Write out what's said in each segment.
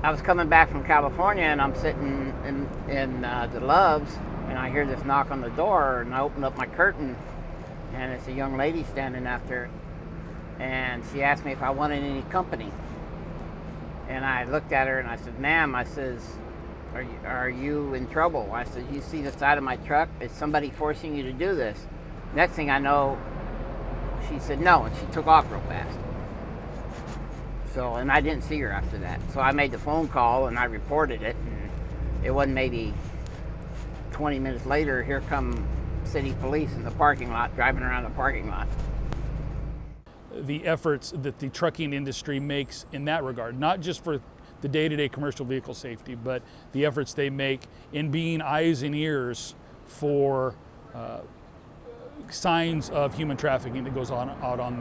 I was coming back from California, and I'm sitting in the Loves, and I hear this knock on the door, and I open up my curtain, and it's a young lady standing after it, and she asked me if I wanted any company. And I looked at her and I said, "Ma'am," I says, are you in trouble?" I said, "You see the side of my truck? Is somebody forcing you to do this?" Next thing I know, she said no, and she took off real fast. So, and I didn't see her after that. So I made the phone call and I reported it, and it wasn't maybe 20 minutes later, here come city police in the parking lot, driving around the parking lot. The efforts that the trucking industry makes in that regard, not just for the day-to-day commercial vehicle safety, but the efforts they make in being eyes and ears for signs of human trafficking that goes on out on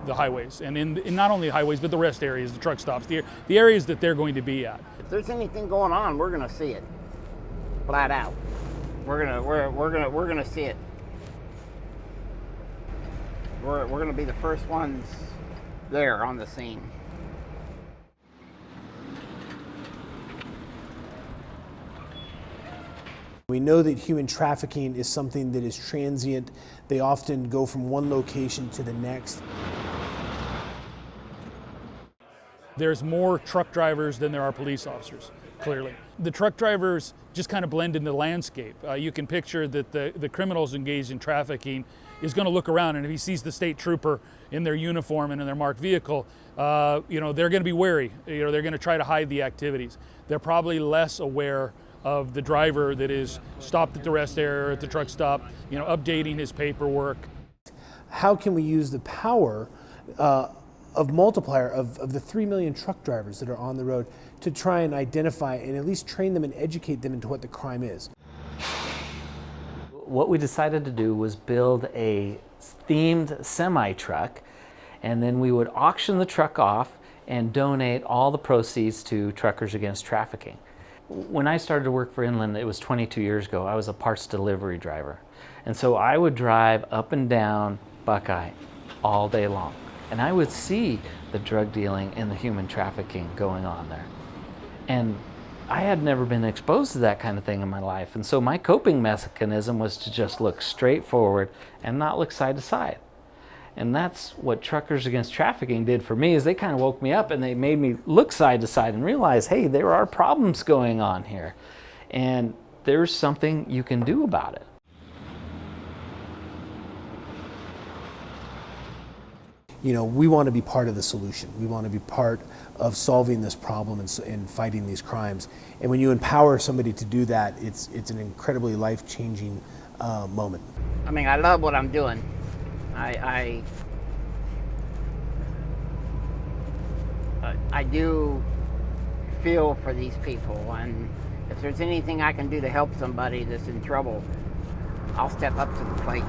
the highways, and in not only the highways but the rest areas, the truck stops, the areas that they're going to be at. If there's anything going on, we're going to see it, flat out. We're gonna see it. We're going to be the first ones there on the scene. We know that human trafficking is something that is transient. They often go from one location to the next. There's more truck drivers than there are police officers, clearly. The truck drivers just kind of blend in the landscape. You can picture that the criminals engaged in trafficking is going to look around, and if he sees the state trooper in their uniform and in their marked vehicle, they're going to be wary. They're going to try to hide the activities. They're probably less aware of the driver that is stopped at the rest area or at the truck stop, updating his paperwork. How can we use the power of multiplier of the 3 million truck drivers that are on the road to try and identify and at least train them and educate them into what the crime is? What we decided to do was build a themed semi-truck, and then we would auction the truck off and donate all the proceeds to Truckers Against Trafficking. When I started to work for Inland, it was 22 years ago, I was a parts delivery driver. And so I would drive up and down Buckeye all day long. And I would see the drug dealing and the human trafficking going on there. And I had never been exposed to that kind of thing in my life. And so my coping mechanism was to just look straight forward and not look side to side. And that's what Truckers Against Trafficking did for me, is they kind of woke me up and they made me look side to side and realize, hey, there are problems going on here. And there's something you can do about it. We want to be part of the solution. We want to be part of solving this problem and fighting these crimes. And when you empower somebody to do that, it's an incredibly life-changing moment. I mean, I love what I'm doing. I do feel for these people, and if there's anything I can do to help somebody that's in trouble, I'll step up to the plate.